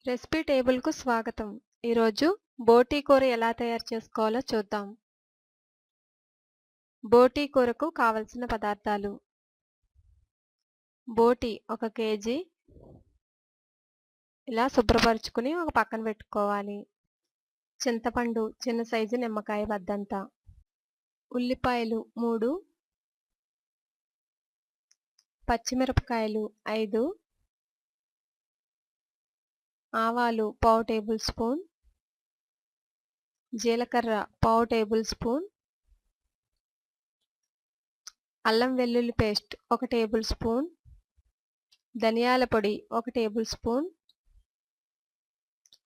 Recipe టేబుల్‌కు స్వాగతం. ఈరోజు బోటీ కూర ఎలా తయారు చేసుకోవాలో చూద్దాం. బోటీ కూరకు కావలసిన పదార్థాలు: బోటీ 1 కేజీ ఇలా శుభ్రపరుచుకుని ఒక పక్కన పెట్టుకోవాలి. చింతపండు చిన్న సైజు నిమ్మకాయ బద్దంత, ఉల్లిపాయలు 3, పచ్చిమిరపకాయలు 5, ఆవాలు పావు టేబుల్ స్పూన్, జీలకర్ర పావు టేబుల్ స్పూన్, అల్లం వెల్లుల్లి పేస్ట్ 1 టేబుల్ స్పూన్, ధనియాల పొడి 1 టేబుల్ స్పూన్,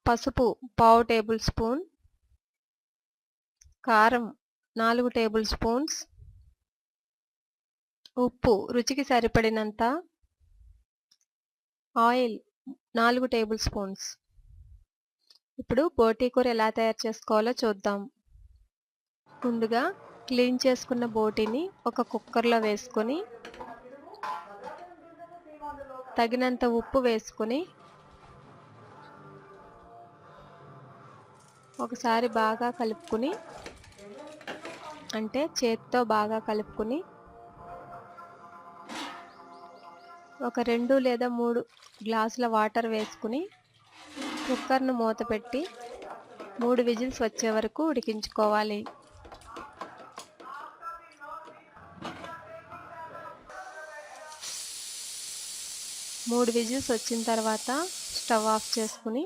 పసుపు పావు టేబుల్ స్పూన్, కారం 4 టేబుల్ స్పూన్స్, ఉప్పు రుచికి సరిపడినంత, ఆయిల్ 4 టేబుల్ స్పూన్స్. ఇప్పుడు బోటీ కూర ఎలా తయారు చేసుకోవాలో చూద్దాం. ముందుగా క్లీన్ చేసుకున్న బోటీని ఒక కుక్కర్లో వేసుకొని తగినంత ఉప్పు వేసుకొని ఒకసారి బాగా కలుపుకుని, అంటే చేతితో బాగా కలుపుకుని, ఒక 2 లేదా 3 గ్లాసుల వాటర్ వేసుకుని కుక్కర్ను మూత పెట్టి 3 విజిల్స్ వచ్చే వరకు ఉడికించుకోవాలి. మూడు విజిల్స్ వచ్చిన తర్వాత స్టవ్ ఆఫ్ చేసుకుని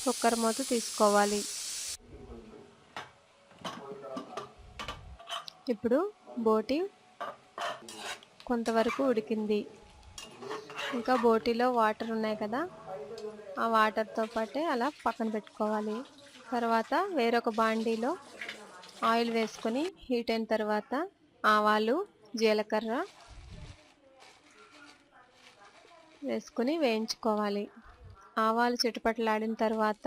కుక్కర్ మూత తీసుకోవాలి. ఇప్పుడు బోటీ కొంతవరకు ఉడికింది. ఇంకా బోటీలో వాటర్ ఉన్నాయి కదా, ఆ వాటర్తో పాటే అలా పక్కన పెట్టుకోవాలి. తర్వాత వేరొక బాండీలో ఆయిల్ వేసుకొని హీట్ అయిన తర్వాత ఆవాలు, జీలకర్ర వేసుకొని వేయించుకోవాలి. ఆవాలు చిటపటలాడిన తర్వాత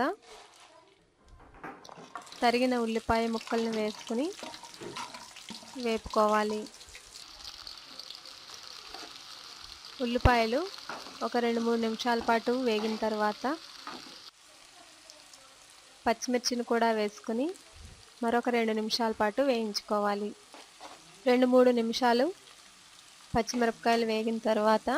తరిగిన ఉల్లిపాయ ముక్కల్ని వేసుకొని వేపుకోవాలి. ఉల్లిపాయలు ఒక 2-3 నిమిషాల పాటు వేగిన తర్వాత పచ్చిమిర్చిని కూడా వేసుకొని మరొక 2 నిమిషాల పాటు వేయించుకోవాలి. 2-3 నిమిషాలు పచ్చిమిరపకాయలు వేగిన తర్వాత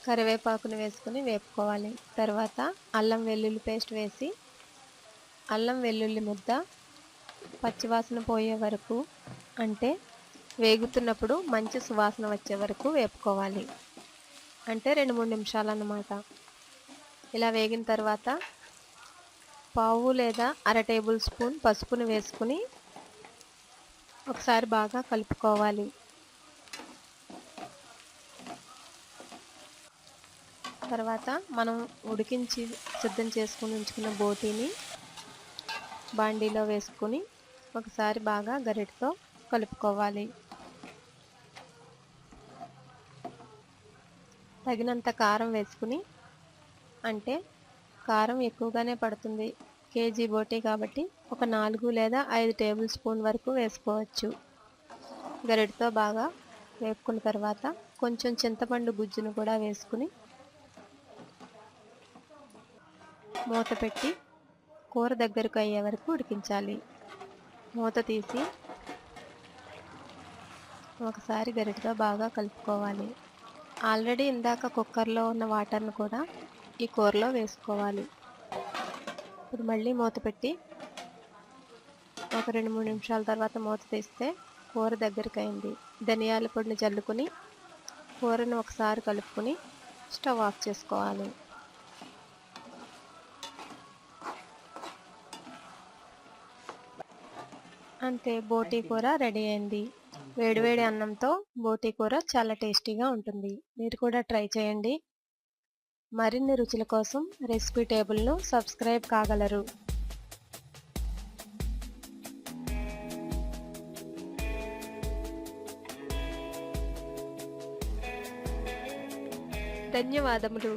కరివేపాకుని వేసుకొని వేపుకోవాలి. తర్వాత అల్లం వెల్లుల్లి పేస్ట్ వేసి అల్లం వెల్లుల్లి ముద్ద పచ్చివాసన పోయే వరకు, అంటే వేగుతున్నప్పుడు మంచి సువాసన వచ్చే వరకు వేపుకోవాలి. అంటే 2-3 నిమిషాలు అన్నమాట. ఇలా వేగిన తర్వాత పావు లేదా అర టేబుల్ స్పూన్ పసుపుని వేసుకుని ఒకసారి బాగా కలుపుకోవాలి. తర్వాత మనం ఉడికించి సిద్ధం చేసుకుని ఉంచుకున్న బోటీని బాండీలో వేసుకొని ఒకసారి బాగా గరిటెతో కలుపుకోవాలి. తగినంత కారం వేసుకుని, అంటే కారం ఎక్కువగానే పడుతుంది, కేజీ బోటీ కాబట్టి ఒక 4 లేదా 5 టేబుల్ స్పూన్ వరకు వేసుకోవచ్చు. గరిటెతో బాగా వేపుకున్న తర్వాత కొంచెం చింతపండు గుజ్జును కూడా వేసుకుని మూత పెట్టి కూర దగ్గరకు అయ్యే వరకు ఉడికించాలి. మూత తీసి ఒకసారి గరిటెతో బాగా కలుపుకోవాలి. ఆల్రెడీ ఇందాక కుక్కర్లో ఉన్న వాటర్ను కూడా ఈ కూరలో వేసుకోవాలి. ఇప్పుడు మళ్ళీ మూత పెట్టి ఒక 2-3 నిమిషాల తర్వాత మూత తీస్తే కూర దగ్గరికి అయింది. ధనియాల పొడిని జల్లుకొని కూరను ఒకసారి కలుపుకొని స్టవ్ ఆఫ్ చేసుకోవాలి. అంతే, బోటీ కూర రెడీ అయింది. వేడివేడి అన్నంతో బోటీ కూర చాలా టేస్టీగా ఉంటుంది. మీరు కూడా ట్రై చేయండి. మరిన్ని రుచుల కోసం రెసిపీ టేబుల్ను సబ్స్క్రైబ్ కాగలరు. ధన్యవాదములు.